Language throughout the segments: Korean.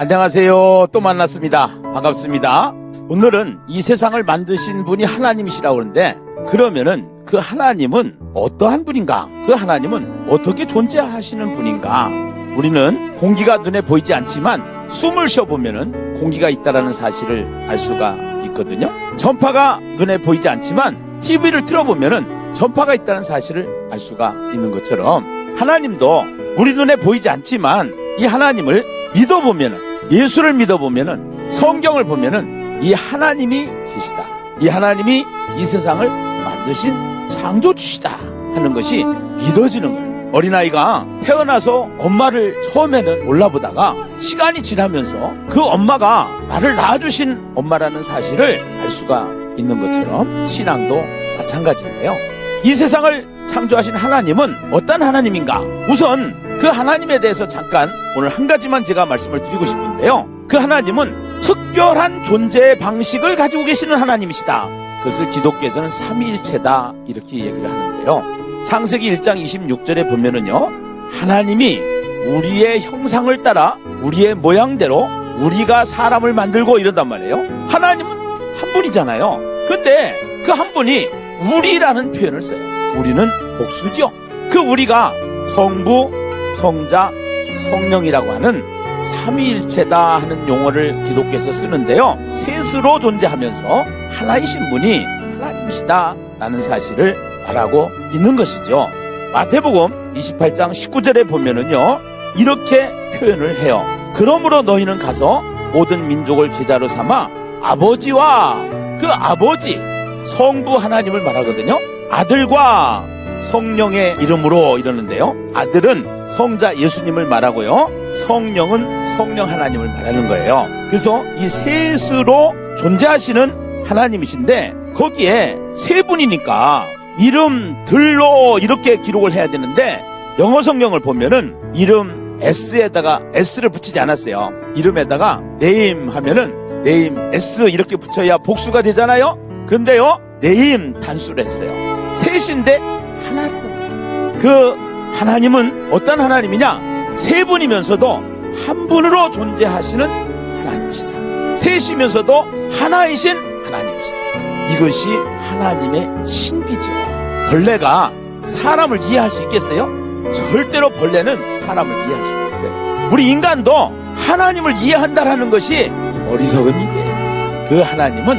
안녕하세요. 또 만났습니다. 반갑습니다. 오늘은 이 세상을 만드신 분이 하나님이시라고 그러는데, 그러면은 그 하나님은 어떠한 분인가? 그 하나님은 어떻게 존재하시는 분인가? 우리는 공기가 눈에 보이지 않지만 숨을 쉬어보면은 공기가 있다라는 사실을 알 수가 있거든요. 전파가 눈에 보이지 않지만 TV를 틀어보면은 전파가 있다는 사실을 알 수가 있는 것처럼, 하나님도 우리 눈에 보이지 않지만 이 하나님을 믿어보면은, 예수를 믿어보면은, 성경을 보면은 이 하나님이 계시다, 이 하나님이 이 세상을 만드신 창조주시다 하는 것이 믿어지는 거예요. 어린아이가 태어나서 엄마를 처음에는 몰라보다가 시간이 지나면서 그 엄마가 나를 낳아주신 엄마라는 사실을 알 수가 있는 것처럼 신앙도 마찬가지인데요. 이 세상을 창조하신 하나님은 어떤 하나님인가? 우선 그 하나님에 대해서 잠깐 오늘 한 가지만 제가 말씀을 드리고 싶은데요. 그 하나님은 특별한 존재의 방식을 가지고 계시는 하나님이시다. 그것을 기독교에서는 삼위일체다 이렇게 얘기를 하는데요. 창세기 1장 26절에 보면은요, 하나님이 우리의 형상을 따라 우리의 모양대로 우리가 사람을 만들고 이런단 말이에요. 하나님은 한 분이잖아요. 근데 그 한 분이 우리라는 표현을 써요. 우리는 복수죠. 그 우리가 성부, 성자, 성령이라고 하는 삼위일체다 하는 용어를 기독교에서 쓰는데요, 셋으로 존재하면서 하나이신 분이 하나님이시다 라는 사실을 말하고 있는 것이죠. 마태복음 28장 19절에 보면은요, 이렇게 표현을 해요. 그러므로 너희는 가서 모든 민족을 제자로 삼아 아버지와, 그 아버지 성부 하나님을 말하거든요, 아들과 성령의 이름으로 이러는데요, 아들은 성자 예수님을 말하고요, 성령은 성령 하나님을 말하는 거예요. 그래서 이 셋으로 존재하시는 하나님이신데, 거기에 세 분이니까 이름들로 이렇게 기록을 해야 되는데, 영어 성경을 보면은 이름 S에다가 S를 붙이지 않았어요. 이름에다가 name 하면은 name S 이렇게 붙여야 복수가 되잖아요. 근데요, name 단수를 했어요. 셋인데 하나라는 거예요. 그 하나님은 어떤 하나님이냐? 세 분이면서도 한 분으로 존재하시는 하나님이시다. 셋이면서도 하나이신 하나님이시다. 이것이 하나님의 신비죠. 벌레가 사람을 이해할 수 있겠어요? 절대로 벌레는 사람을 이해할 수가 없어요. 우리 인간도 하나님을 이해한다라는 것이 어리석은 일이에요. 그 하나님은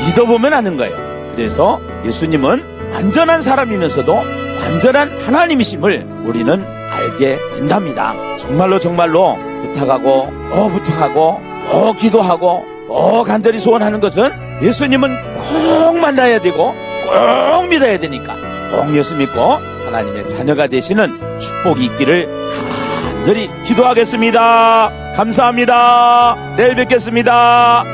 믿어보면 아는 거예요. 그래서 예수님은 완전한 사람이면서도 완전한 하나님이심을 우리는 알게 된답니다. 정말로 부탁하고 기도하고 간절히 소원하는 것은, 예수님은 꼭 만나야 되고 꼭 믿어야 되니까 꼭 예수 믿고 하나님의 자녀가 되시는 축복이 있기를 간절히 기도하겠습니다. 감사합니다. 내일 뵙겠습니다.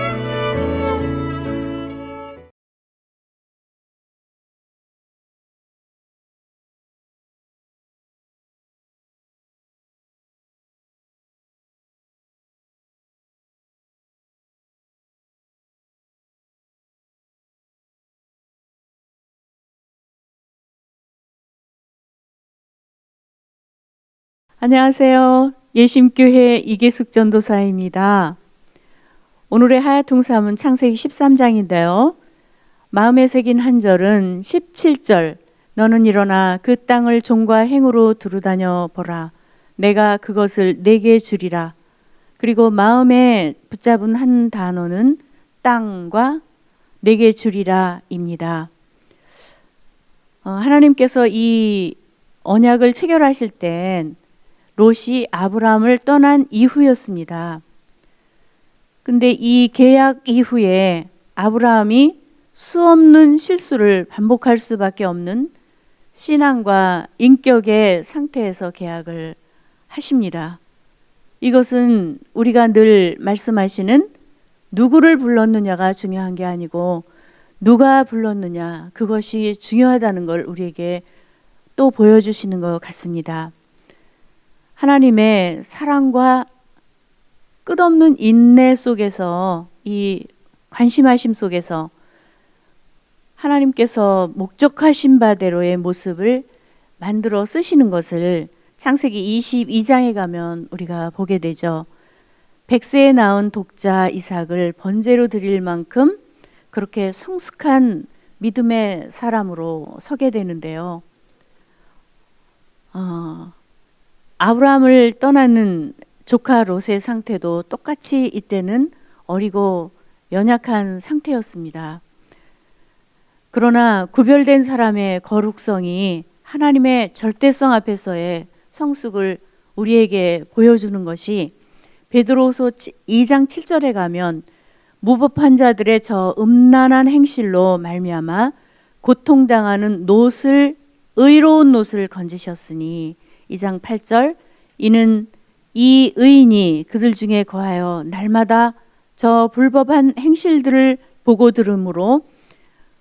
안녕하세요. 예심교회 이계숙 전도사입니다. 오늘의 하야통삼은 창세기 13장인데요. 마음에 새긴 한 절은 17절, 너는 일어나 그 땅을 종과 행으로 두루다녀 보라. 내가 그것을 내게 주리라. 그리고 마음에 붙잡은 한 단어는 땅과 내게 주리라입니다. 하나님께서 이 언약을 체결하실 땐 롯이 아브라함을 떠난 이후였습니다. 근데 이 계약 이후에 아브라함이 수없는 실수를 반복할 수밖에 없는 신앙과 인격의 상태에서 계약을 하십니다. 이것은 우리가 늘 말씀하시는 누구를 불렀느냐가 중요한 게 아니고 누가 불렀느냐, 그것이 중요하다는 걸 우리에게 또 보여주시는 것 같습니다. 하나님의 사랑과 끝없는 인내 속에서, 이 관심하심 속에서 하나님께서 목적하신 바대로의 모습을 만들어 쓰시는 것을 창세기 22장에 가면 우리가 보게 되죠. 백세에 낳은 독자 이삭을 번제로 드릴 만큼 그렇게 성숙한 믿음의 사람으로 서게 되는데요. 아브라함을 떠나는 조카 롯의 상태도 똑같이 이때는 어리고 연약한 상태였습니다. 그러나 구별된 사람의 거룩성이 하나님의 절대성 앞에서의 성숙을 우리에게 보여주는 것이 베드로후서 2장 7절에 가면 무법한 자들의 저 음란한 행실로 말미암아 고통당하는 롯을 의로운 롯을 건지셨으니 2장 8절 이는 이 의인이 그들 중에 거하여 날마다 저 불법한 행실들을 보고 들으므로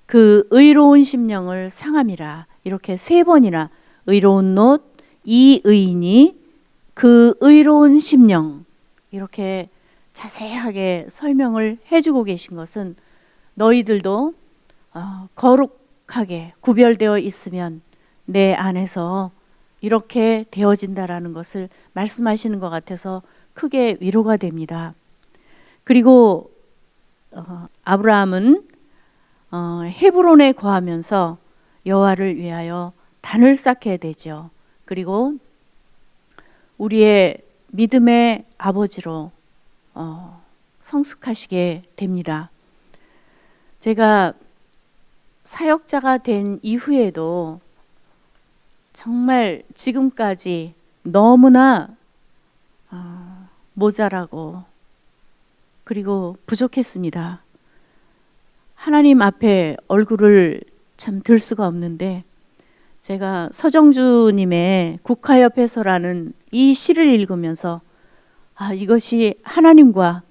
그 의로운 심령을 상함이라. 이렇게 3번이나 의로운 롯, 이 의인이 그 의로운 심령 이렇게 자세하게 설명을 해주고 계신 것은 너희들도 거룩하게 구별되어 있으면 내 안에서 이렇게 되어진다라는 것을 말씀하시는 것 같아서 크게 위로가 됩니다. 그리고 아브라함은 헤브론에 거하면서 여호와를 위하여 단을 쌓게 되죠. 그리고 우리의 믿음의 아버지로 성숙하시게 됩니다. 제가 사역자가 된 이후에도 정말 지금까지 너무나 모자라고 그리고 부족했습니다. 하나님 앞에 얼굴을 참 들 수가 없는데 제가 서정주님의 국화옆에서라는 이 시를 읽으면서 이것이 하나님과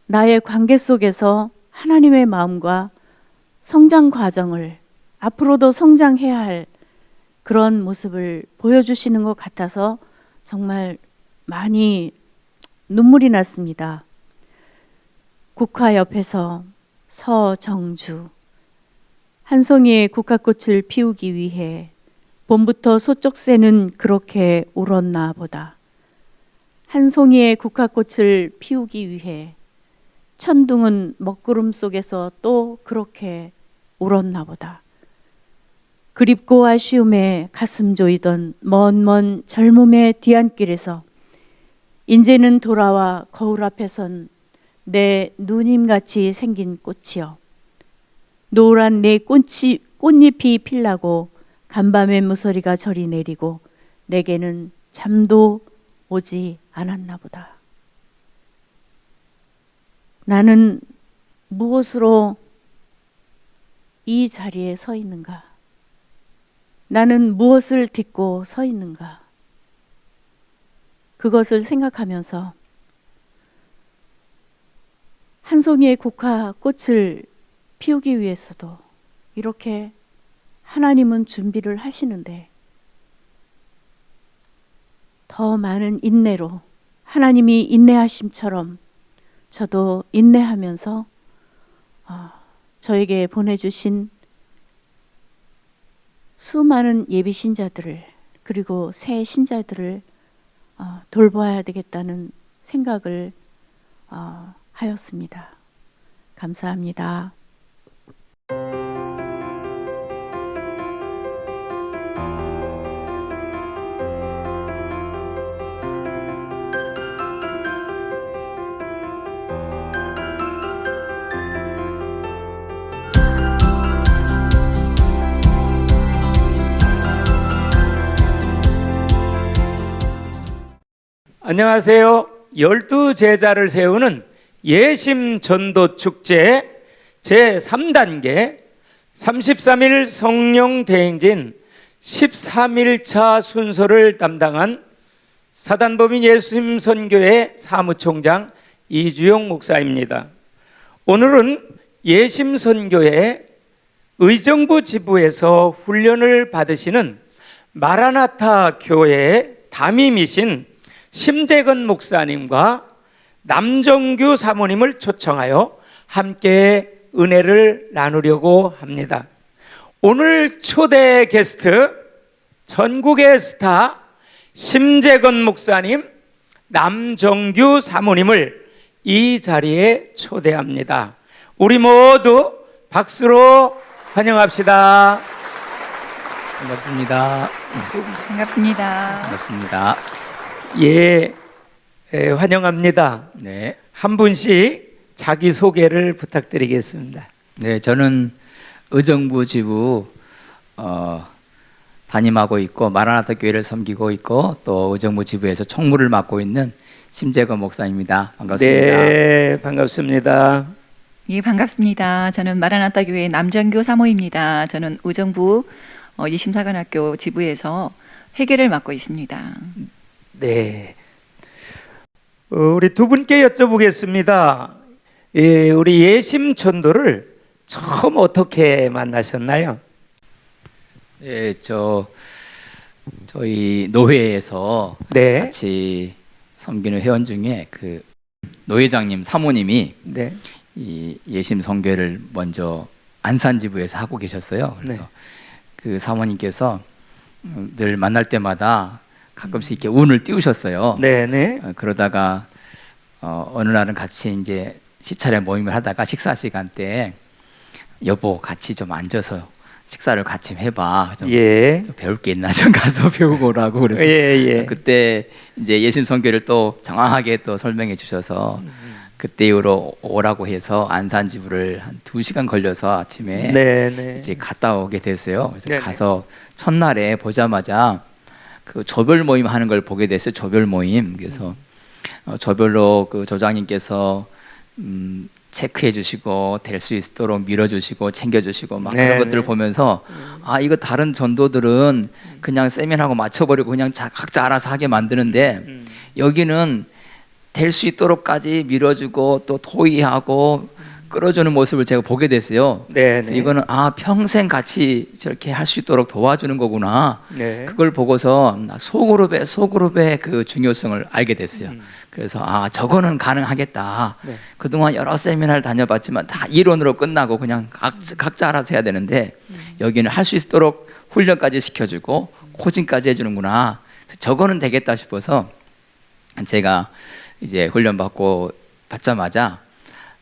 나의 관계 속에서 하나님의 마음과 성장 과정을 앞으로도 성장해야 할 그런 모습을 보여주시는 것 같아서 정말 많이 눈물이 났습니다. 국화 옆에서 서정주 한 송이의 국화꽃을 피우기 위해 봄부터 소쩍새는 그렇게 울었나 보다. 한 송이의 국화꽃을 피우기 위해 천둥은 먹구름 속에서 또 그렇게 울었나 보다. 그립고 아쉬움에 가슴 조이던 먼 젊음의 뒤안길에서 인제는 돌아와 거울 앞에 선 내 누님같이 생긴 꽃이여. 노란 내 꽃잎이 필라고 간밤의 무서리가 저리 내리고 내게는 잠도 오지 않았나 보다. 나는 무엇으로 이 자리에 서 있는가? 나는 무엇을 딛고 서 있는가? 그것을 생각하면서 한 송이의 국화 꽃을 피우기 위해서도 이렇게 하나님은 준비를 하시는데 더 많은 인내로 하나님이 인내하심처럼 저도 인내하면서 저에게 보내주신 수많은 예비 신자들을 그리고 새 신자들을 돌봐야 되겠다는 생각을 하였습니다. 감사합니다. 안녕하세요. 12제자를 세우는 예심 전도 축제 제3단계 33일 성령 대행진 13일차 순서를 담당한 사단법인 예수님 선교회 사무총장 이주영 목사입니다. 오늘은 예심 선교회 의정부 지부에서 훈련을 받으시는 마라나타 교회의 담임이신 심재건 목사님과 남정규 사모님을 초청하여 함께 은혜를 나누려고 합니다. 오늘 초대 게스트 전국의 스타 심재건 목사님, 남정규 사모님을 이 자리에 초대합니다. 우리 모두 박수로 환영합시다. 반갑습니다. 반갑습니다. 반갑습니다. 예, 환영합니다. 네. 한 분씩 자기 소개를 부탁드리겠습니다. 네, 저는 의정부 지부 담임하고 있고 마라나타 교회를 섬기고 있고 또 의정부 지부에서 총무를 맡고 있는 심재건 목사입니다. 반갑습니다. 네, 반갑습니다. 예, 반갑습니다. 저는 마라나타 교회 남정규 사모입니다. 저는 의정부 이심사관학교 지부에서 회계를 맡고 있습니다. 네. 우리 두 분께 여쭤보겠습니다. 예, 우리 예심 전도를 처음 어떻게 만나셨나요? 네, 저희 노회에서 네. 같이 섬기는 회원 중에 그 노회장님 사모님이 네. 이 예심 선교를 먼저 안산 지부에서 하고 계셨어요. 그래서 네. 그 사모님께서 늘 만날 때마다 가끔씩 이렇게 운을 띄우셨어요. 네, 네. 그러다가 어느 날은 같이 이제 시차례 모임을 하다가 식사 시간 때 여보 같이 좀 앉아서 식사를 같이 해봐. 좀 예. 배울 게 있나 좀 가서 배우고 오라고 그래서 예, 예. 그때 이제 예심 선교를 또 정확하게 또 설명해 주셔서 그때 이후로 오라고 해서 안산 지부를 한 2시간 걸려서 아침에 네, 네. 이제 갔다 오게 됐어요. 그래서 네네. 가서 첫날에 보자마자 그 조별 모임 하는 걸 보게 됐어요. 조별 모임. 그래서 조별로 그 조장님께서 체크해 주시고 될 수 있도록 밀어 주시고 챙겨 주시고 막 네네. 그런 것들을 보면서 아 이거 다른 전도들은 그냥 세면하고 맞춰버리고 그냥 각자 알아서 하게 만드는데 여기는 될 수 있도록까지 밀어주고 또 토의하고 끌어주는 모습을 제가 보게 됐어요. 네, 그래서 네. 이거는 아 평생 같이 저렇게 할 수 있도록 도와주는 거구나. 네. 그걸 보고서 소그룹의 그 중요성을 알게 됐어요. 그래서 아 저거는 가능하겠다. 네. 그동안 여러 세미나를 다녀봤지만 다 이론으로 끝나고 그냥 각자 알아서 해야 되는데 여기는 할 수 있도록 훈련까지 시켜주고 코칭까지 해주는구나. 그래서 저거는 되겠다 싶어서 제가 이제 훈련 받자마자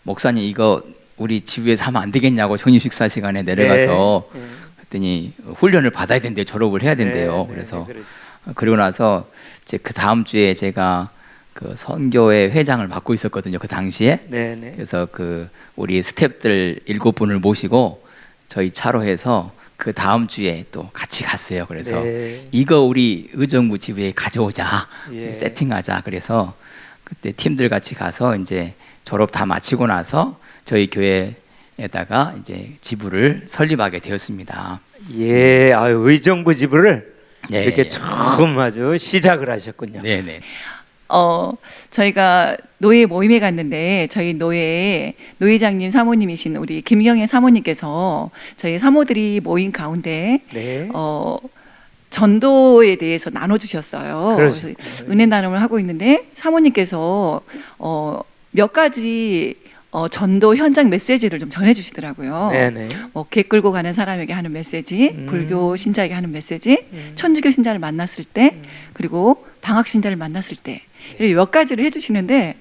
목사님 이거 우리 지부에서 하면 안 되겠냐고 저녁 식사 시간에 내려가서 네. 그랬더니 훈련을 받아야 된대요. 졸업을 해야 된대요. 네, 네, 그래서 네, 그렇죠. 그리고 나서 이제 그 다음 주에 제가 그 선교회 회장을 맡고 있었거든요. 그 당시에. 네, 네. 그래서 그 우리 스태프들 7분을 모시고 저희 차로 해서 그 다음 주에 또 같이 갔어요. 그래서 네. 이거 우리 의정부 지부에 가져오자. 예. 세팅하자. 그래서 그때 팀들 같이 가서 이제 졸업 다 마치고 나서 저희 교회에다가 이제 지부를 설립하게 되었습니다. 예, 의정부 지부를 네. 이렇게 처음 아주 시작을 하셨군요. 네네. 저희가 노예 모임에 갔는데 저희 노회장님 사모님이신 우리 김경애 사모님께서 저희 사모들이 모인 가운데 네. 전도에 대해서 나눠주셨어요. 그러시- 그래서 은혜 나눔을 하고 있는데 사모님께서 몇 가지 전도 현장 메시지를 좀 전해주시더라고요. 네, 네. 개 끌고 가는 사람에게 하는 메시지, 불교 신자에게 하는 메시지, 천주교 신자를 만났을 때, 그리고 방학 신자를 만났을 때 이렇게 몇 가지를 해주시는데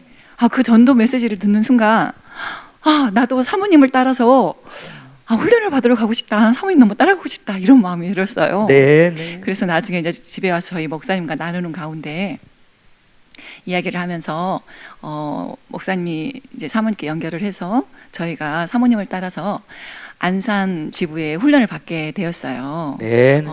그 전도 메시지를 듣는 순간 나도 사모님을 따라서 훈련을 받으러 가고 싶다. 사모님 너무 따라가고 싶다. 이런 마음이 들었어요. 네, 네. 그래서 나중에 이제 집에 와서 저희 목사님과 나누는 가운데 이야기를 하면서 목사님이 이제 사모님께 연결을 해서 저희가 사모님을 따라서 안산 지부에 훈련을 받게 되었어요. 네, 네.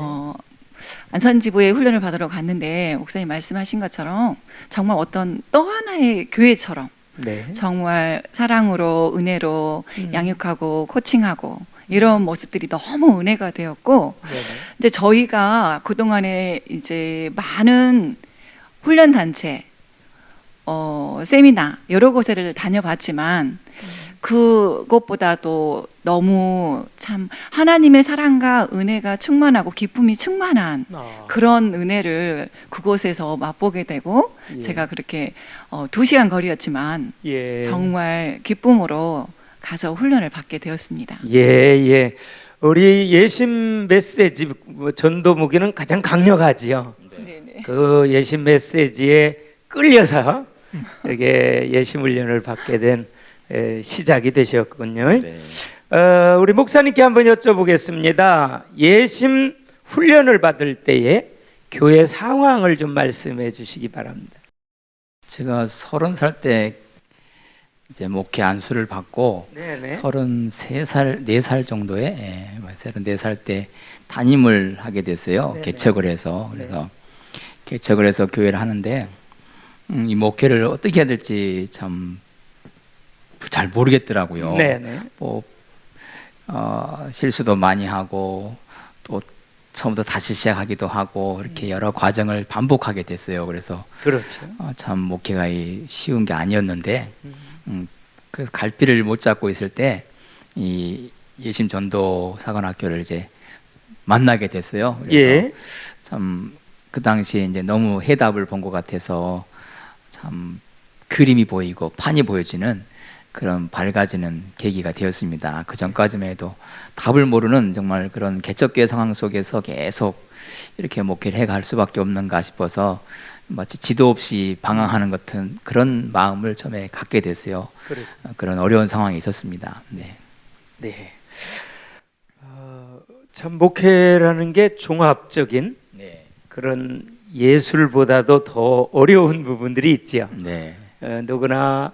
안산 지부에 훈련을 받으러 갔는데 목사님 말씀하신 것처럼 정말 어떤 또 하나의 교회처럼 네. 정말 사랑으로 은혜로 양육하고 코칭하고 이런 모습들이 너무 은혜가 되었고 네, 네. 이제 저희가 그동안에 이제 많은 훈련 단체 세미나 여러 곳을 다녀봤지만 그것보다도 너무 참 하나님의 사랑과 은혜가 충만하고 기쁨이 충만한 그런 은혜를 그곳에서 맛보게 되고 예. 제가 그렇게 2시간 거리였지만 예. 정말 기쁨으로 가서 훈련을 받게 되었습니다. 예, 예. 우리 예심 메시지 전도 무기는 가장 강력하지요. 네네. 그 예심 메시지의 끌려서 이렇게 예심 훈련을 받게 된 시작이 되셨군요. 네. 우리 목사님께 한번 여쭤보겠습니다. 예심 훈련을 받을 때에 교회 상황을 좀 말씀해 주시기 바랍니다. 제가 30살 때 이제 목회 안수를 받고 네네. 33살, 4살 정도에 34살 때 담임을 하게 됐어요. 네네. 개척을 해서. 그래서 개척을 해서 교회를 하는데 이 목회를 어떻게 해야 될지 참 잘 모르겠더라고요. 네네. 뭐 실수도 많이 하고 또 처음부터 다시 시작하기도 하고 이렇게 여러 과정을 반복하게 됐어요. 그래서 그렇죠. 참 목회가 쉬운 게 아니었는데 그래서 갈피를 못 잡고 있을 때 이 예심 전도 사관학교를 이제 만나게 됐어요. 그래서 예. 참 그 당시에 이제 너무 해답을 본 것 같아서 참 그림이 보이고 판이 보여지는 그런 밝아지는 계기가 되었습니다. 그 전까지만 해도 답을 모르는 정말 그런 개척교회 상황 속에서 계속 이렇게 목회를 해갈 수밖에 없는가 싶어서 마치 지도 없이 방황하는 같은 그런 마음을 처음에 갖게 됐어요. 그런 어려운 상황이 있었습니다. 네. 네. 참 목회라는 게 종합적인 네. 그런 예술보다도 더 어려운 부분들이 있지요. 네. 누구나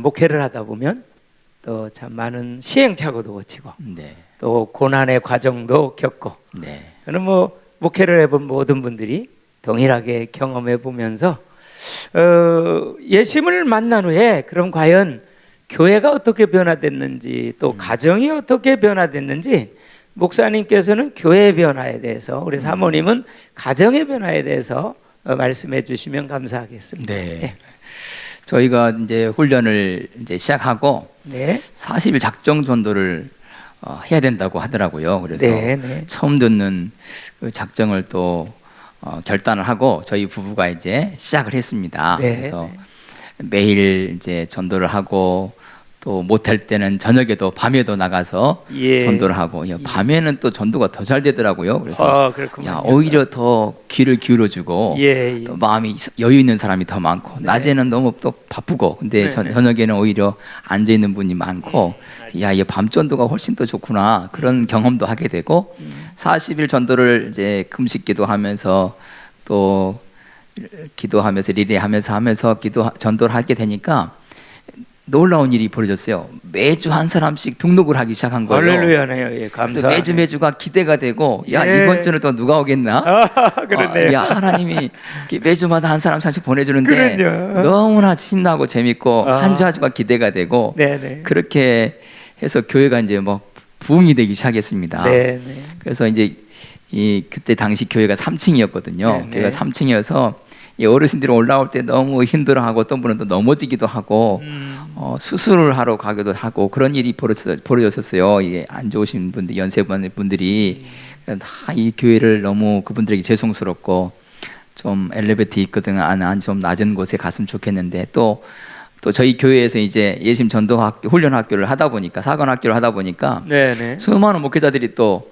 목회를 하다 보면 또 참 많은 시행착오도 거치고 네. 또 고난의 과정도 겪고 네. 저는 뭐 목회를 해본 모든 분들이 동일하게 경험해 보면서 예심을 만난 후에 그럼 과연 교회가 어떻게 변화됐는지 또 가정이 어떻게 변화됐는지 목사님께서는 교회의 변화에 대해서 우리 사모님은 가정의 변화에 대해서 말씀해 주시면 감사하겠습니다. 네. 저희가 이제 훈련을 이제 시작하고 네. 40일 작정 전도를 해야 된다고 하더라고요. 그래서 네, 네. 처음 듣는 그 작정을 또 결단을 하고 저희 부부가 이제 시작을 했습니다. 네, 그래서 매일 이제 전도를 하고 또 못할 때는 저녁에도 밤에도 나가서 예. 전도를 하고 밤에는 또 전도가 더 잘 되더라고요. 그래서 그렇군요. 야, 오히려 더 귀를 기울여주고 예, 예. 또 마음이 여유 있는 사람이 더 많고 낮에는 너무 또 바쁘고 근데 네, 저녁에는 오히려 앉아 있는 분이 많고 야, 이 밤 전도가 훨씬 더 좋구나 그런 경험도 하게 되고 40일 전도를 이제 금식 기도하면서 또 기도하면서 리레하면서 전도를 하게 되니까 놀라운 일이 벌어졌어요. 매주 한 사람씩 등록을 하기 시작한 거예요. 할렐루야네요. 예, 그래서 감사합니다. 매주가 기대가 되고 야 예. 이번 주는 또 누가 오겠나? 그러네요. 야 하나님이 이렇게 매주마다 한 사람씩 보내주는데 그럼요. 너무나 신나고 재밌고 아. 한 주 한 주가 기대가 되고 네네. 그렇게 해서 교회가 이제 뭐 부흥이 되기 시작했습니다. 네네. 그래서 이제 그때 당시 교회가 3층이었거든요. 네네. 교회가 3층이어서 이 어르신들이 올라올 때 너무 힘들어하고 어떤 분은 또 넘어지기도 하고 수술을 하러 가기도 하고 그런 일이 벌어졌었어요. 이게 안 좋으신 분들, 연세 분들이 다 이 교회를 너무 그분들에게 죄송스럽고 좀 엘리베이터 있거든 좀 낮은 곳에 갔으면 좋겠는데 또 저희 교회에서 이제 예심 전도학교 훈련학교를 하다 보니까 사관학교를 하다 보니까 네네. 수많은 목회자들이 또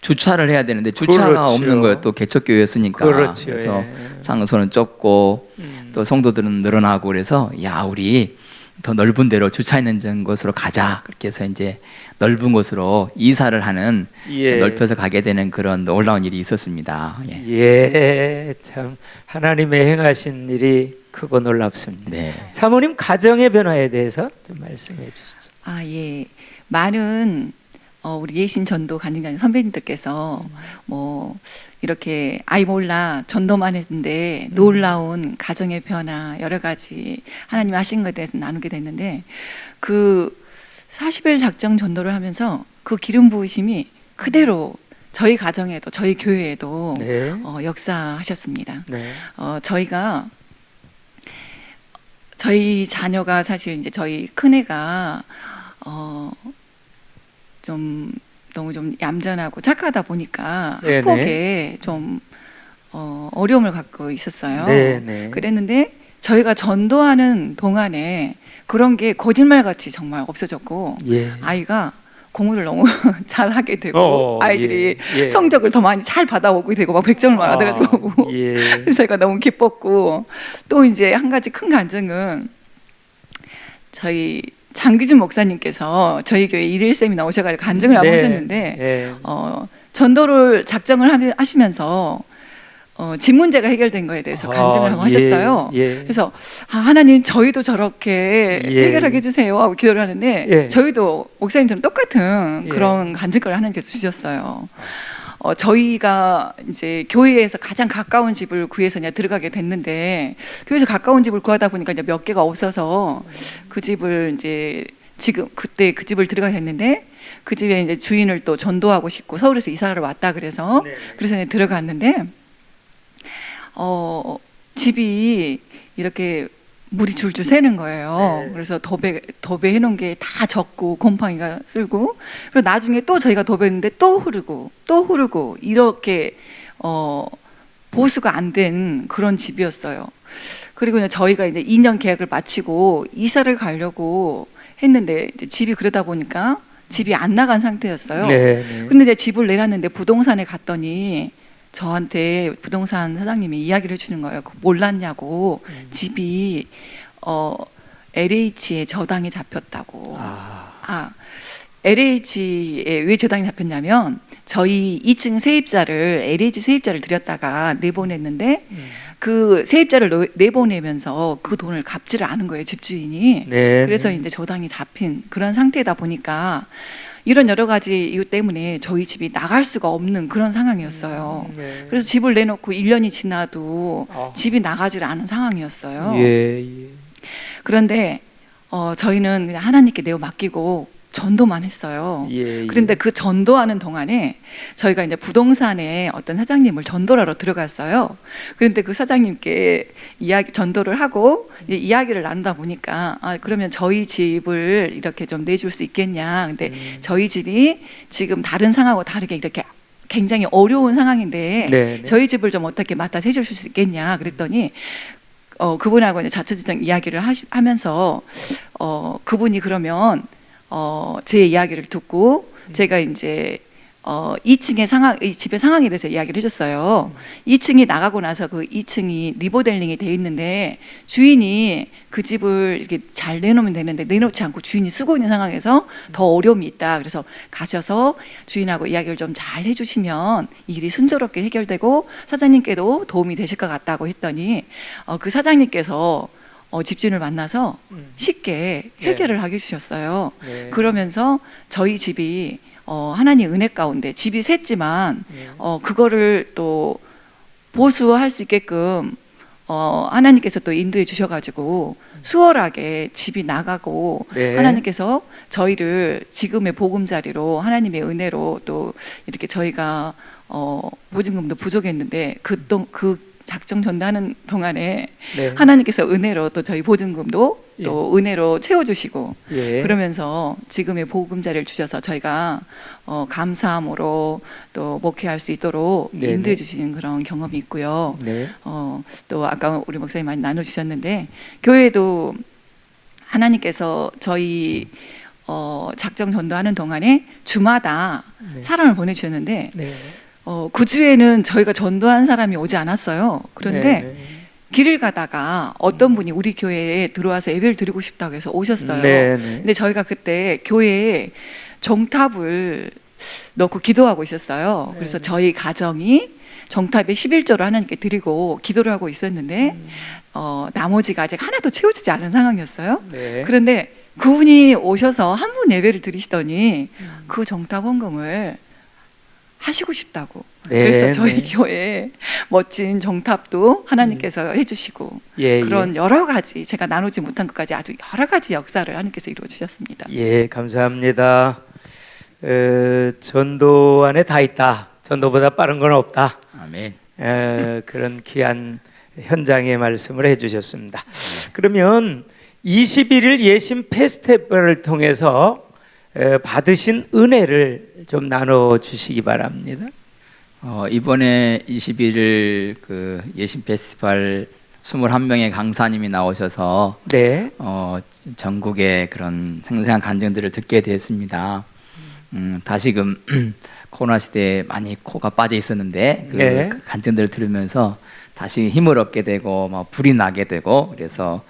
주차를 해야 되는데 주차가 그렇죠. 없는 거예요. 또 개척교회였으니까. 그렇죠. 그래서 예. 장소는 좁고 또 성도들은 늘어나고 그래서 야 우리 더 넓은 데로 주차 있는 곳으로 가자. 그렇게 해서 이제 넓은 곳으로 이사를 하는 예. 넓혀서 가게 되는 그런 놀라운 일이 있었습니다. 예. 예, 참 하나님의 행하신 일이 크고 놀랍습니다. 네. 사모님 가정의 변화에 대해서 좀 말씀해 주시죠. 아, 예. 많은 우리 예신 전도 간증자님 선배님들께서 뭐 이렇게 아이 몰라 전도만 했는데 놀라운 가정의 변화 여러 가지 하나님 하신 것에 대해서 나누게 됐는데 그 40일 작정 전도를 하면서 그 기름 부으심이 그대로 저희 가정에도 저희 교회에도 네. 역사하셨습니다. 네. 저희 자녀가 사실 이제 저희 큰애가 좀 너무 좀 얌전하고 착하다 보니까 네네. 학폭에 좀 어려움을 갖고 있었어요. 네네. 그랬는데 저희가 전도하는 동안에 그런 게 거짓말같이 정말 없어졌고 예. 아이가 공부를 너무 잘하게 되고 아이들이 예. 성적을 더 많이 잘 받아오게 되고 막 100점을 받아가지고 예. 그래서 제가 너무 기뻤고 또 이제 한 가지 큰 간증은 저희 장규준 목사님께서 저희 교회 일일쌤이 나오셔가지고 간증을 한번 하셨는데 네. 전도를 작정을 하시면서 집 문제가 해결된 거에 대해서 간증을 하고 하셨어요. 예. 그래서 하나님 저희도 저렇게 예. 해결하게 해주세요 하고 기도를 하는데 예. 저희도 목사님처럼 똑같은 예. 그런 간증을 하나님께서 주셨어요. 저희가 이제 교회에서 가장 가까운 집을 구해서 이제 들어가게 됐는데 교회에서 가까운 집을 구하다 보니까 이제 몇 개가 없어서 그 집을 이제 지금 그때 그 집을 들어가게 됐는데 그 집에 이제 주인을 또 전도하고 싶고 서울에서 이사를 왔다 그래서 그래서 이제 들어갔는데 집이 이렇게 물이 줄줄 새는 거예요. 그래서 도배 해놓은 게 다 젖고 곰팡이가 쓸고 그리고 나중에 또 저희가 도배했는데 또 흐르고 이렇게 보수가 안 된 그런 집이었어요. 그리고 이제 저희가 이제 2년 계약을 마치고 이사를 가려고 했는데 이제 집이 그러다 보니까 집이 안 나간 상태였어요. 근데 이제 집을 내놨는데 부동산에 갔더니 저한테 부동산 사장님이 이야기를 해주는 거예요. 몰랐냐고 집이 LH에 저당이 잡혔다고. LH에 왜 저당이 잡혔냐면 저희 2층 세입자를 LH 세입자를 들였다가 내보냈는데 그 세입자를 내보내면서 그 돈을 갚지를 않은 거예요 집주인이. 그래서 이제 저당이 잡힌 그런 상태다 보니까 이런 여러 가지 이유 때문에 저희 집이 나갈 수가 없는 그런 상황이었어요. 그래서 집을 내놓고 1년이 지나도 집이 나가질 않은 상황이었어요. 그런데 저희는 그냥 하나님께 내어 맡기고 전도만 했어요. 그런데 그 전도하는 동안에 저희가 이제 부동산에 어떤 사장님을 전도하러 들어갔어요. 그런데 그 사장님께 전도를 하고 이야기를 나누다 보니까 그러면 저희 집을 이렇게 좀 내줄 수 있겠냐. 근데 저희 집이 지금 다른 상황하고 다르게 이렇게 굉장히 어려운 상황인데 저희 집을 좀 어떻게 맡아서 해주실 수 있겠냐. 그랬더니 그분하고 이제 자초지종 이야기를 하면서 그분이 그러면 제 이야기를 듣고 제가 이제 2층의 상황, 이 집의 상황에 대해서 이야기를 해줬어요. 2층이 나가고 나서 그 2층이 리모델링이 돼 있는데 주인이 그 집을 이렇게 잘 내놓으면 되는데 내놓지 않고 주인이 쓰고 있는 상황에서 더 어려움이 있다. 그래서 가셔서 주인하고 이야기를 좀 잘 해주시면 이 일이 순조롭게 해결되고 사장님께도 도움이 되실 것 같다고 했더니 그 사장님께서 집주인을 만나서 쉽게 해결을 하게 해주셨어요. 그러면서 저희 집이 하나님 은혜 가운데 집이 샜지만 그거를 또 보수할 수 있게끔 하나님께서 또 인도해 주셔가지고 수월하게 집이 나가고 하나님께서 저희를 지금의 보금자리로 하나님의 은혜로 또 이렇게 저희가 보증금도 부족했는데 그 작정 전도하는 동안에 하나님께서 은혜로 또 저희 보증금도 또 은혜로 채워주시고 그러면서 지금의 보금자리를 주셔서 저희가 감사함으로 또 목회할 수 있도록 인도해 주시는 그런 경험이 있고요. 또 아까 우리 목사님 많이 나눠주셨는데 교회도 하나님께서 저희 작정 전도하는 동안에 주마다 사람을 보내주셨는데 그 주에는 저희가 전도한 사람이 오지 않았어요. 그런데 길을 가다가 어떤 분이 우리 교회에 들어와서 예배를 드리고 싶다고 해서 오셨어요. 근데 저희가 그때 교회에 정탑을 넣고 기도하고 있었어요. 그래서 저희 가정이 정탑에 11조를 하나님께 드리고 기도를 하고 있었는데 나머지가 아직 하나도 채워지지 않은 상황이었어요. 그런데 그분이 오셔서 한 분 예배를 드리시더니 그 정탑 헌금을 하시고 싶다고. 그래서 저희 교회에 멋진 정탑도 하나님께서 해주시고 그런 여러 가지 제가 나누지 못한 것까지 아주 여러 가지 역사를 하나님께서 이루어 주셨습니다. 감사합니다. 전도 안에 다 있다. 전도보다 빠른 건 없다. 아멘. 그런 귀한 현장의 말씀을 해주셨습니다. 그러면 21일 예심 페스티벌을 통해서 받으신 은혜를 좀 나눠 주시기 바랍니다. 이번에 21일 그 예심 페스티벌 21명의 강사님이 나오셔서 전국의 그런 생생한 간증들을 듣게 됐습니다. 다시금 코로나 시대에 많이 코가 빠져 있었는데 그 네. 간증들을 들으면서 다시 힘을 얻게 되고 막 불이 나게 되고 그래서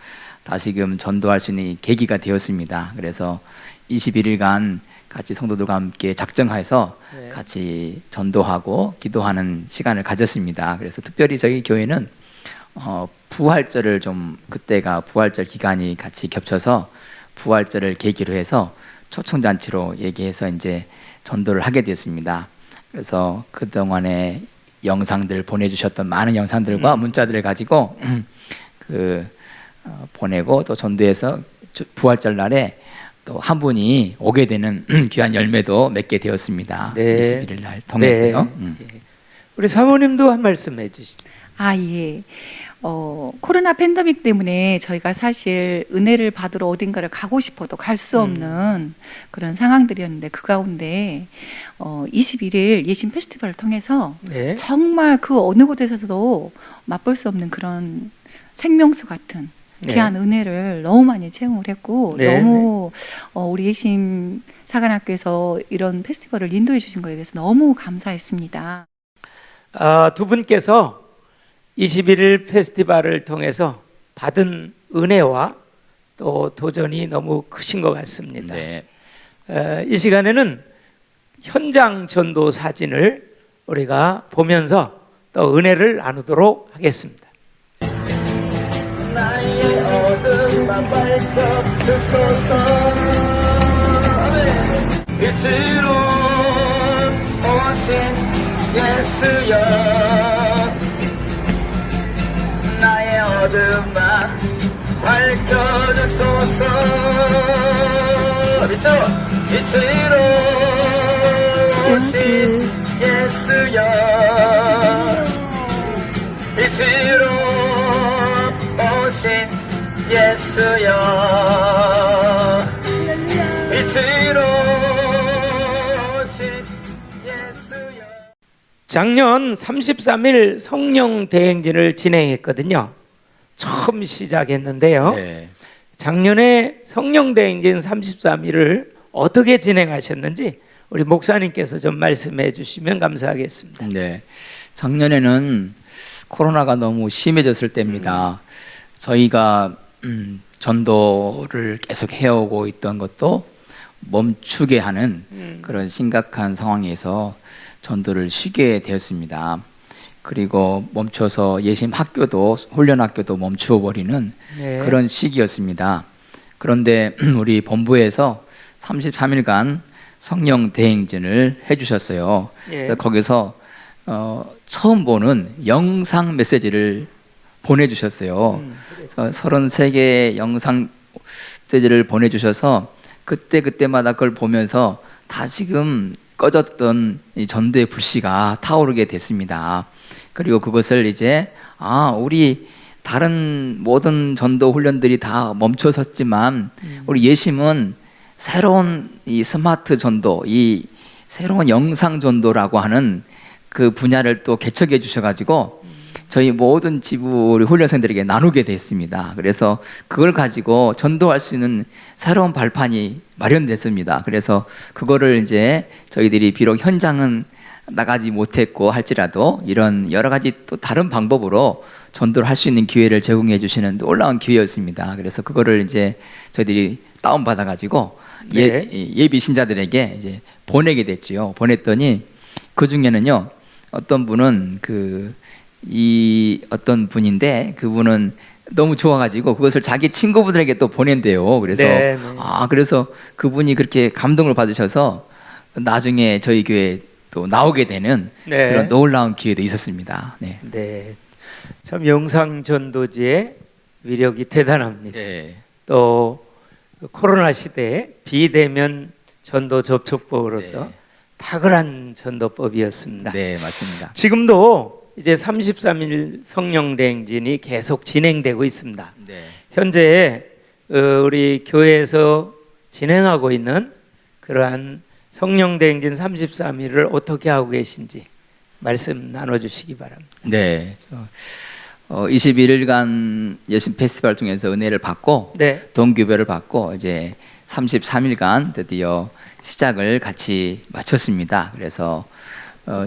다시금 전도할 수 있는 계기가 되었습니다. 그래서 21일간 같이 성도들과 함께 작정해서 네. 같이 전도하고 기도하는 시간을 가졌습니다. 그래서 특별히 저희 교회는 부활절을 좀 그때가 부활절 기간이 같이 겹쳐서 부활절을 계기로 해서 초청잔치로 얘기해서 이제 전도를 하게 됐습니다. 그래서 그동안에 영상들 보내주셨던 많은 영상들과 문자들을 가지고 보내고 또 전도해서 부활절 날에 또 한 분이 오게 되는 귀한 열매도 맺게 되었습니다. 네. 21일 날 통해서요. 네. 우리 사모님도 한 말씀 해주시죠. 아, 예. 코로나 팬데믹 때문에 저희가 사실 은혜를 받으러 어딘가를 가고 싶어도 갈 수 없는 그런 상황들이었는데 그 가운데 21일 예심 페스티벌을 통해서 네. 정말 그 어느 곳에서도 맛볼 수 없는 그런 생명수 같은 귀한 은혜를 너무 많이 체험을 했고 네. 너무 우리 예심 사관학교에서 이런 페스티벌을 인도해 주신 것에 대해서 너무 감사했습니다. 두 분께서 21일 페스티벌을 통해서 받은 은혜와 또 도전이 너무 크신 것 같습니다. 네. 이 시간에는 현장 전도 사진을 우리가 보면서 또 은혜를 나누도록 하겠습니다. 나의 어둠만 밝혀주소서 빛으로 오신 예수여 나의 어둠만 밝혀주소서 빛으로 오신 예수여 빛으로 오신 예수여 빛으로 오신 예수여. 작년 33일 성령 대행진을 진행했거든요. 처음 시작했는데요. 네. 작년에 성령 대행진 33일을 어떻게 진행하셨는지 우리 목사님께서 좀 말씀해 주시면 감사하겠습니다. 네. 작년에는 코로나가 너무 심해졌을 때입니다. 저희가 전도를 계속 해오고 있던 것도 멈추게 하는 그런 심각한 상황에서 전도를 쉬게 되었습니다. 그리고 멈춰서 예심 학교도 훈련 학교도 멈추어 버리는 네. 그런 시기였습니다. 그런데 우리 본부에서 33일간 성령 대행진을 해주셨어요. 예. 그래서 거기서 처음 보는 영상 메시지를 보내주셨어요. 33개의 영상 메시지를 보내주셔서 그때마다 그걸 보면서 다시금 꺼졌던 이 전도의 불씨가 타오르게 됐습니다. 그리고 그것을 이제 우리 다른 모든 전도 훈련들이 다 멈춰섰지만 우리 예심은 새로운 이 스마트 전도, 이 새로운 영상 전도라고 하는 그 분야를 또 개척해 주셔가지고 저희 모든 지부 우리 훈련생들에게 나누게 됐습니다. 그래서 그걸 가지고 전도할 수 있는 새로운 발판이 마련됐습니다. 그래서 그거를 이제 저희들이 비록 현장은 나가지 못했고 할지라도 이런 여러 가지 또 다른 방법으로 전도를 할 수 있는 기회를 제공해 주시는 놀라운 기회였습니다. 그래서 그거를 이제 저희들이 다운받아 가지고 네. 예비 신자들에게 이제 보내게 됐지요. 보냈더니 그 중에는요 어떤 분은 어떤 분인데 그분은 너무 좋아가지고 그것을 자기 친구분들에게 또 보낸대요. 그래서 네, 네. 그래서 그분이 그렇게 감동을 받으셔서 나중에 저희 교회 또 나오게 되는 네. 그런 놀라운 기회도 있었습니다. 네. 네. 참 영상 전도지의 위력이 대단합니다. 네. 또 코로나 시대에 비대면 전도 접촉법으로서 네. 탁월한 전도법이었습니다. 네, 맞습니다. 지금도 이제 33일 성령 대행진이 계속 진행되고 있습니다. 네. 현재 우리 교회에서 진행하고 있는 그러한 성령 대행진 33일을 어떻게 하고 계신지 말씀 나눠주시기 바랍니다. 네. 21일간 예심 페스티벌 통해서 은혜를 받고 네. 동기부여를 받고 이제 33일간 드디어 시작을 같이 마쳤습니다. 그래서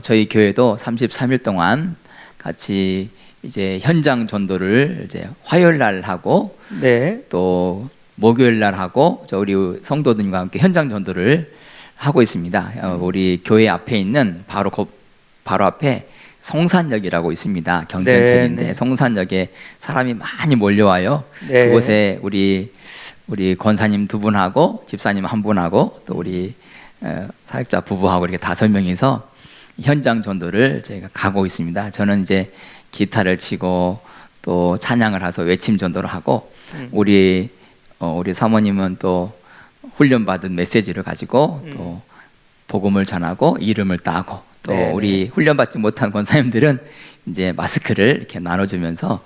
저희 교회도 33일 동안 같이 이제 현장 전도를 이제 화요일 날 하고 네. 또 목요일 날 하고 저 우리 성도들과 함께 현장 전도를 하고 있습니다. 우리 교회 앞에 있는 바로 앞에 성산역이라고 있습니다. 경전철인데 네, 네. 성산역에 사람이 많이 몰려와요. 네. 그곳에 우리 권사님 2분하고 집사님 1분하고 또 우리 사역자 부부하고 이렇게 5명이서 현장 전도를 저희가 가고 있습니다. 저는 이제 기타를 치고 또 찬양을 해서 외침 전도를 하고 우리 사모님은 또 훈련받은 메시지를 가지고 또 복음을 전하고 이름을 따고 또 네, 우리 훈련받지 못한 권사님들은 이제 마스크를 이렇게 나눠주면서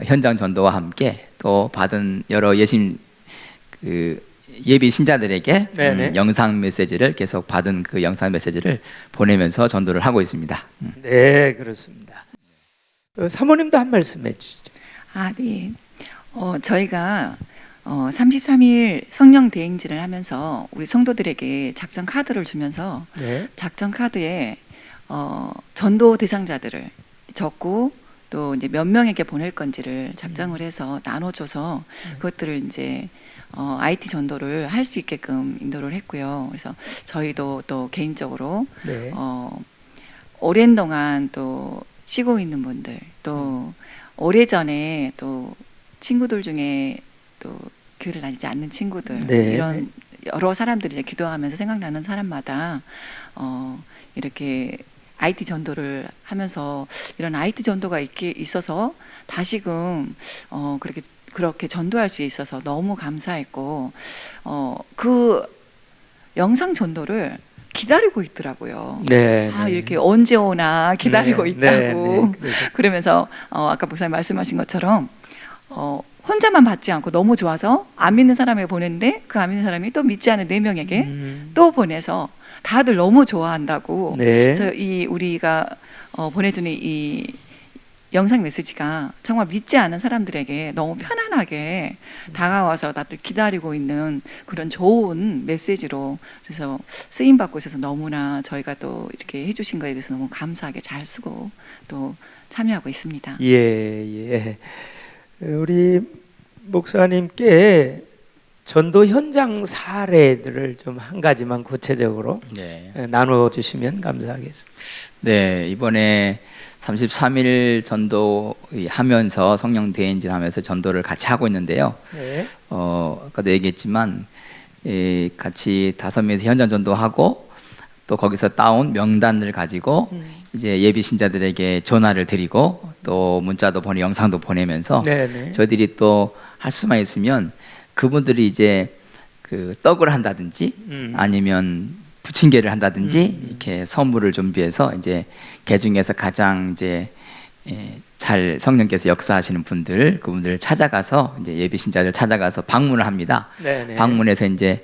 현장 전도와 함께 또 받은 여러 예비 신자들에게 네, 네. 영상 메시지를 계속 받은 그 영상 메시지를 보내면서 전도를 하고 있습니다. 네, 그렇습니다. 사모님도 한 말씀 해주시죠. 아, 네. 저희가 33일 성령 대행진을 하면서 우리 성도들에게 작전 카드를 주면서 네. 작전 카드에 전도 대상자들을 적고 또 이제 몇 명에게 보낼 건지를 작정을 해서 나눠줘서 그것들을 이제 IT 전도를 할 수 있게끔 인도를 했고요. 그래서 저희도 또 개인적으로 네. 오랜 동안 또 쉬고 있는 분들 또 오래전에 또 친구들 중에 또 교회를 다니지 않는 친구들 네. 이런 여러 사람들이 이제 기도하면서 생각나는 사람마다 이렇게 IT 전도를 하면서 이런 IT 전도가 있어서 다시금 그렇게 전도할 수 있어서 너무 감사했고 그 영상 전도를 기다리고 있더라고요. 네. 아, 네. 이렇게 언제 오나 기다리고 네, 있다고. 네, 네. 그러면서 아까 목사님 말씀하신 것처럼 혼자만 받지 않고 너무 좋아서 안 믿는 사람에게 보냈는데 그 안 믿는 사람이 또 믿지 않은 4명에게 또 보내서 다들 너무 좋아한다고. 네. 그래서 우리가 보내주는 이 영상 메시지가 정말 믿지 않은 사람들에게 너무 편안하게 다가와서 다들 기다리고 있는 그런 좋은 메시지로 그래서 쓰임 받고 있어서 너무나 저희가 또 이렇게 해주신 거에 대해서 너무 감사하게 잘 쓰고 또 참여하고 있습니다. 예. 우리 목사님께 전도 현장 사례들을 좀 한 가지만 구체적으로 네. 나눠 주시면 감사하겠습니다. 네, 이번에 33일 전도 하면서 성령 대행진 하면서 전도를 같이 하고 있는데요. 네. 아까도 얘기했지만 같이 5명에서 현장 전도하고 또 거기서 따온 명단을 가지고 이제 예비 신자들에게 전화를 드리고 또 문자도 보내 영상도 보내면서 네. 저희들이 또 할 수만 있으면 그분들이 이제 그 떡을 한다든지 아니면 부침개를 한다든지 이렇게 선물을 준비해서 이제 개 중에서 가장 이제 잘 성령께서 역사하시는 분들 그분들을 찾아가서 이제 예비 신자들 찾아가서 방문을 합니다. 네. 방문해서 이제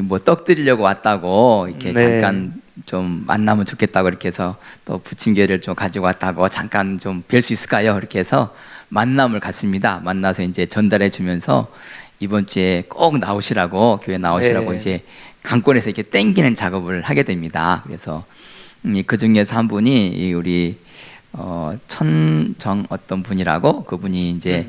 뭐 떡 드리려고 왔다고 이렇게 네. 잠깐 좀 만나면 좋겠다고 이렇게 해서 또 부침개를 좀 가지고 왔다고 잠깐 좀 뵐 수 있을까요? 이렇게 해서 만남을 갖습니다. 만나서 이제 전달해 주면서 이번 주에 꼭 나오시라고 교회 나오시라고 네. 이제 강권에서 이렇게 땡기는 작업을 하게 됩니다. 그래서 그 중에서 한 분이 우리 천정 어떤 분이라고 그분이 이제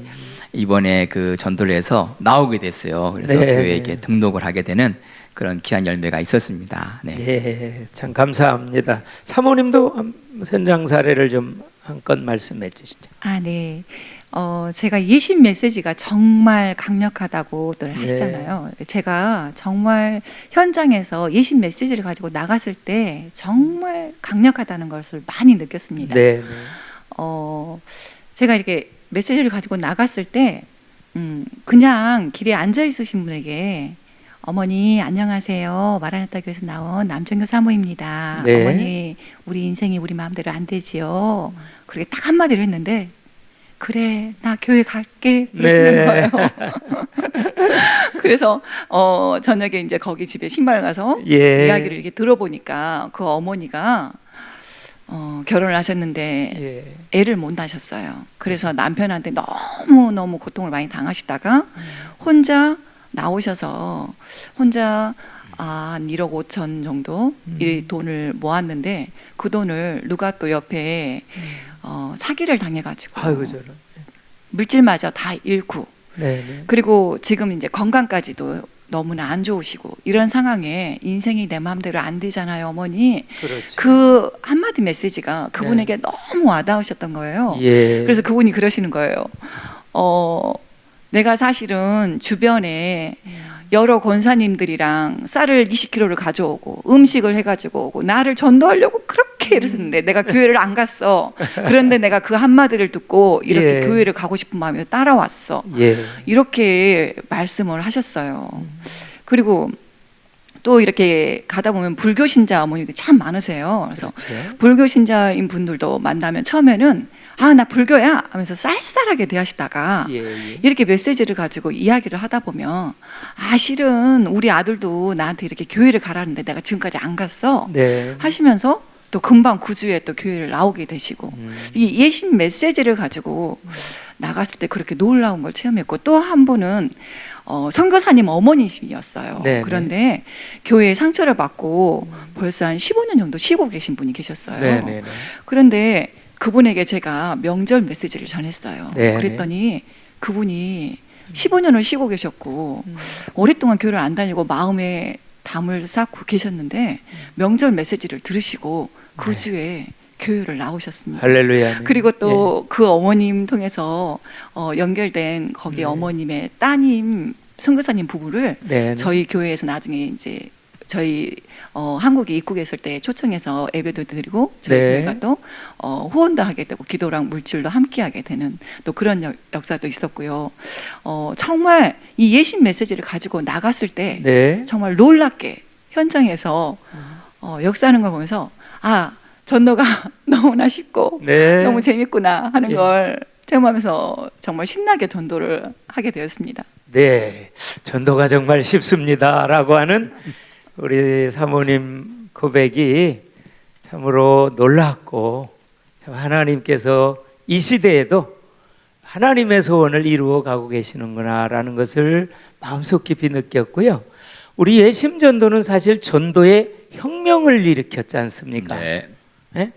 이번에 그 전도를 해서 나오게 됐어요. 그래서 네. 교회에 이렇게 등록을 하게 되는 그런 귀한 열매가 있었습니다. 네. 예, 참 감사합니다. 사모님도 현장 사례를 좀 한껏 말씀해 주시죠. 아, 네. 제가 예신 메시지가 정말 강력하다고들 네. 하시잖아요. 제가 정말 현장에서 예신 메시지를 가지고 나갔을 때 정말 강력하다는 것을 많이 느꼈습니다. 네. 제가 이렇게 메시지를 가지고 나갔을 때 그냥 길에 앉아 있으신 분에게 어머니 안녕하세요. 마라나타 교회에서 나온 남정교 사모입니다. 네. 어머니 우리 인생이 우리 마음대로 안 되지요. 그렇게 딱 한마디를 했는데 그래 나 교회 갈게 그러시는 네. 거예요. 그래서 저녁에 이제 거기 집에 신발 가서 예. 이야기를 이렇게 들어보니까 그 어머니가 결혼을 하셨는데 예. 애를 못 낳으셨어요. 그래서 남편한테 너무 고통을 많이 당하시다가 혼자 나오셔서 혼자 한 1억 5천 정도 이 돈을 모았는데 그 돈을 누가 또 옆에 사기를 당해가지고 아이고 저런. 물질마저 다 잃고 네네. 그리고 지금 이제 건강까지도 너무나 안 좋으시고 이런 상황에 인생이 내 마음대로 안 되잖아요, 어머니. 그렇죠. 그 한마디 메시지가 그분에게 너무 와닿으셨던 거예요. 예. 그래서 그분이 그러시는 거예요. 내가 사실은 주변에 여러 권사님들이랑 쌀을 20kg를 가져오고 음식을 해가지고 오고 나를 전도하려고 그렇게 이러셨는데 내가 교회를 안 갔어. 그런데 내가 그 한마디를 듣고 이렇게 예. 교회를 가고 싶은 마음에 따라왔어. 예. 이렇게 말씀을 하셨어요. 그리고 또 이렇게 가다 보면 불교 신자 어머니들이 참 많으세요. 그래서 그렇죠. 불교 신자인 분들도 만나면 처음에는 아, 나 불교야 하면서 쌀쌀하게 대하시다가 예, 예. 이렇게 메시지를 가지고 이야기를 하다 보면 아, 실은 우리 아들도 나한테 이렇게 교회를 가라는데 내가 지금까지 안 갔어 네. 하시면서 또 금방 구주에 또 교회를 나오게 되시고 이 예신 메시지를 가지고 나갔을 때 그렇게 놀라운 걸 체험했고 또 한 분은 선교사님 어머니셨어요. 네, 그런데 교회에 상처를 받고 벌써 한 15년 정도 쉬고 계신 분이 계셨어요. 네, 네, 네. 그런데 그분에게 제가 명절 메시지를 전했어요. 네, 그랬더니 그분이 15년을 쉬고 계셨고 오랫동안 교회를 안 다니고 마음에 담을 쌓고 계셨는데 명절 메시지를 들으시고 그 주에 교회를 나오셨습니다. 할렐루야. 그리고 또 그 어머님 통해서 연결된 거기 어머님의 따님 선교사님 부부를 네. 저희 교회에서 나중에 이제 저희 한국에 입국했을 때 초청해서 예배도 드리고 저희 네. 교회가 또 후원도 하게 되고 기도랑 물질도 함께하게 되는 또 그런 역사도 있었고요. 정말 이 예신 메시지를 가지고 나갔을 때 네. 정말 놀랍게 현장에서 역사하는 걸 보면서 아, 전도가 너무나 쉽고 네. 너무 재밌구나 하는 예. 걸 체험하면서 정말 신나게 전도를 하게 되었습니다. 네. 전도가 정말 쉽습니다라고 하는 우리 사모님 고백이 참으로 놀랍고 참 하나님께서 이 시대에도 하나님의 소원을 이루어 가고 계시는구나라는 것을 마음속 깊이 느꼈고요. 우리 예심 전도는 사실 전도의 혁명을 일으켰지 않습니까? 네. 네?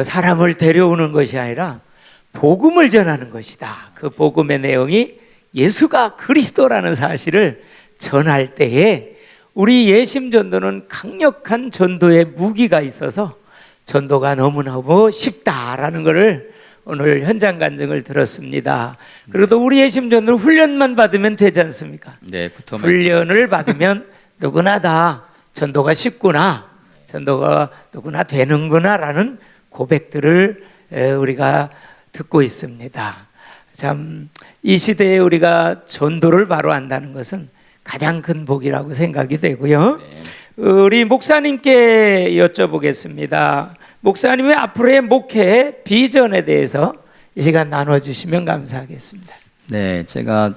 사람을 데려오는 것이 아니라 복음을 전하는 것이다. 그 복음의 내용이 예수가 그리스도라는 사실을 전할 때에 우리 예심 전도는 강력한 전도의 무기가 있어서 전도가 너무너무 쉽다라는 것을 오늘 현장 간증을 들었습니다. 그리고 또 우리 예심 전도는 훈련만 받으면 되지 않습니까? 네, 부터 훈련을 받으면 누구나 다 전도가 쉽구나, 전도가 누구나 되는구나라는 고백들을 우리가 듣고 있습니다. 참 이 시대에 우리가 전도를 바로 한다는 것은 가장 큰 복이라고 생각이 되고요. 우리 목사님께 여쭤보겠습니다. 목사님의 앞으로의 목회 비전에 대해서 이 시간 나눠주시면 감사하겠습니다. 네, 제가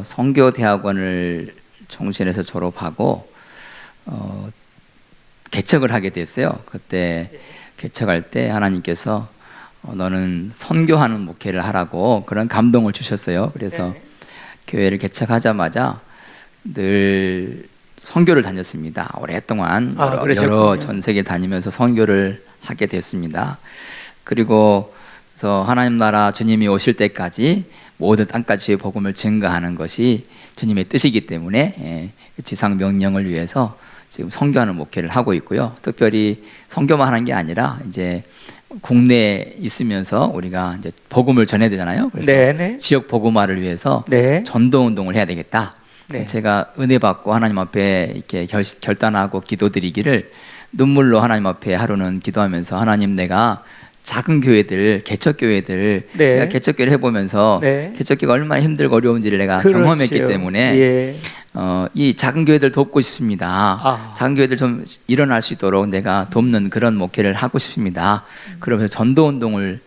선교대학원을 종신에서 졸업하고 개척을 하게 됐어요. 그때 개척할 때 하나님께서 너는 선교하는 목회를 하라고 그런 감동을 주셨어요. 그래서 교회를 개척하자마자 늘 선교를 다녔습니다. 오랫동안 여러 전 세계 다니면서 선교를 하게 됐습니다. 그리고 그래서 하나님 나라 주님이 오실 때까지 모든 땅까지 복음을 증거하는 것이 주님의 뜻이기 때문에 지상 명령을 위해서 지금 선교하는 목회를 하고 있고요. 특별히 선교만 하는 게 아니라 이제 국내에 있으면서 우리가 이제 복음을 전해야 되잖아요. 그래서 네네. 지역 복음화를 위해서 네. 전도 운동을 해야 되겠다. 네. 제가 은혜 받고 하나님 앞에 이렇게 결단하고 기도드리기를 눈물로 하나님 앞에 하루는 기도하면서 하나님 내가 작은 교회들, 개척교회들 네. 제가 개척교회를 해보면서 네. 개척교회가 얼마나 힘들고 어려운지를 내가 그렇지요. 경험했기 때문에 예. 이 작은 교회들 돕고 싶습니다. 아. 작은 교회들 좀 일어날 수 있도록 내가 돕는 그런 목회를 하고 싶습니다. 그러면서 전도 운동을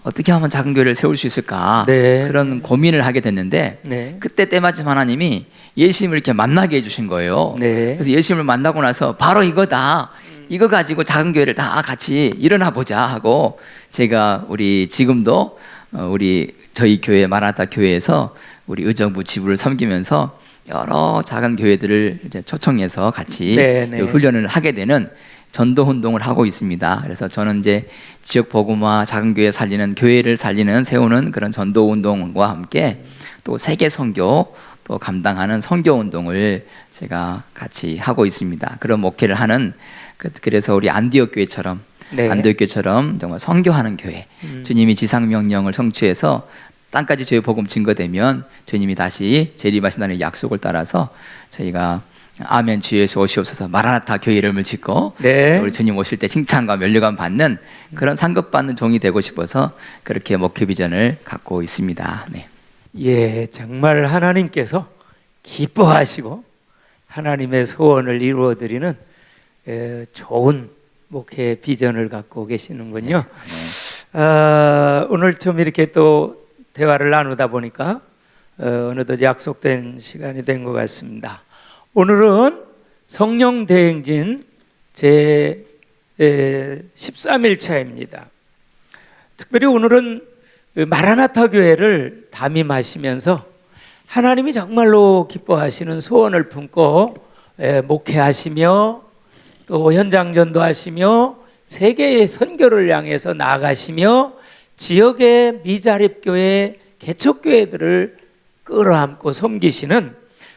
어떻게 하면 작은 교회를 세울 수 있을까 네. 그런 고민을 하게 됐는데 네. 그때 때마침 하나님이 예수님을 이렇게 만나게 해주신 거예요. 네. 그래서 예수님을 만나고 나서 바로 이거다. 이거 가지고 작은 교회를 다 같이 일어나 보자 하고 제가 우리 지금도 우리 저희 교회 마라나타 교회에서 우리 의정부 지부를 섬기면서 여러 작은 교회들을 이제 초청해서 같이 네, 네. 훈련을 하게 되는 전도 운동을 하고 있습니다. 그래서 저는 이제 지역 복음화 작은 교회 살리는 교회를 살리는 세우는 그런 전도 운동과 함께 또 세계 선교 또 감당하는 선교 운동을 제가 같이 하고 있습니다. 그런 목회를 하는 그래서 우리 안디옥 교회처럼 네. 안디옥 교회처럼 정말 선교하는 교회. 주님이 지상 명령을 성취해서 땅까지 저희 복음 증거되면 주님이 다시 재림하신다는 약속을 따라서 저희가 아멘 주 예수 오시옵소서 마라나타 교회 이름을 짓고 네. 그래서 우리 주님 오실 때 칭찬과 면류관 받는 그런 상급받는 종이 되고 싶어서 그렇게 목회 비전을 갖고 있습니다. 네. 예, 정말 하나님께서 기뻐하시고 하나님의 소원을 이루어드리는 좋은 목회 비전을 갖고 계시는군요. 오늘 좀 이렇게 또 대화를 나누다 보니까 어느덧 약속된 시간이 된 것 같습니다. 오늘은 성령 대행진 제 13일차입니다. 특별히 오늘은 마라나타 교회를 담임하시면서 하나님이 정말로 기뻐하시는 소원을 품고 목회하시며 또 현장 전도하시며 세계의 선교를 향해서 나아가시며 지역의 미자립교회 개척교회들을 끌어안고 섬기시는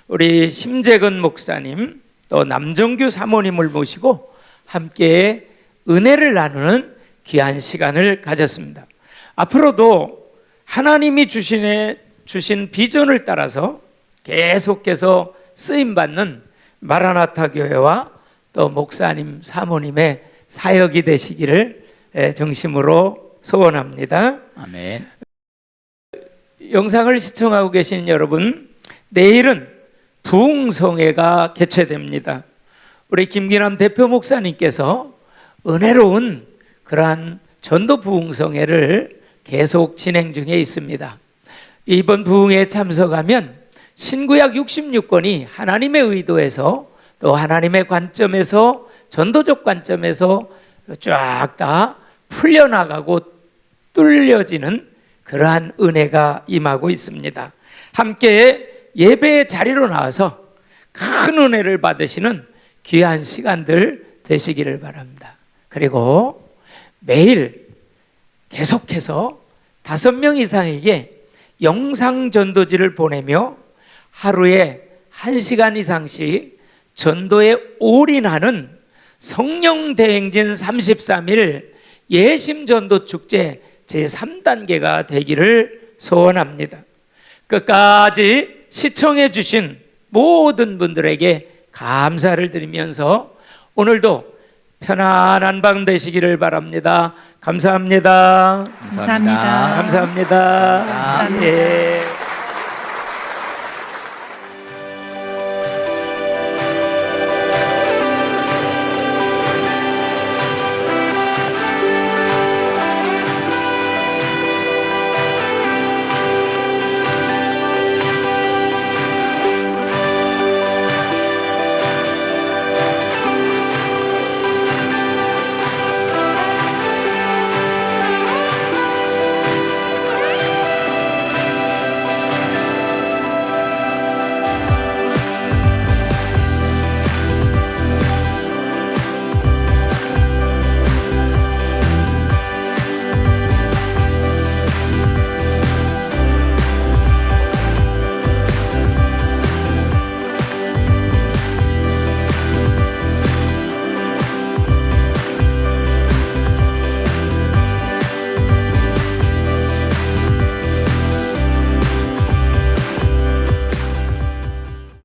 우리 심재근 목사님 또 남정규 사모님을 모시고 함께 은혜를 나누는 귀한 시간을 가졌습니다. 앞으로도 하나님이 주신 비전을 따라서 계속해서 쓰임받는 마라나타 교회와 또 목사님 사모님의 사역이 되시기를 정심으로 소원합니다. 아멘. 영상을 시청하고 계신 여러분, 내일은 부흥성회가 개최됩니다. 우리 김기남 대표 목사님께서 은혜로운 그러한 전도 부흥성회를 계속 진행 중에 있습니다. 이번 부흥회에 참석하면 신구약 66권이 하나님의 의도에서 또 하나님의 관점에서 전도적 관점에서 쫙 다 풀려나가고 뚫려지는 그러한 은혜가 임하고 있습니다. 함께 예배의 자리로 나와서 큰 은혜를 받으시는 귀한 시간들 되시기를 바랍니다. 그리고 매일 계속해서 5명 이상에게 영상 전도지를 보내며 하루에 1시간 이상씩 전도에 올인하는 성령 대행진 33일 예심 전도 축제 제3단계가 되기를 소원합니다. 끝까지 시청해 주신 모든 분들에게 감사를 드리면서 오늘도 편안한 밤 되시기를 바랍니다. 감사합니다. 감사합니다. 감사합니다. 감사합니다. 예.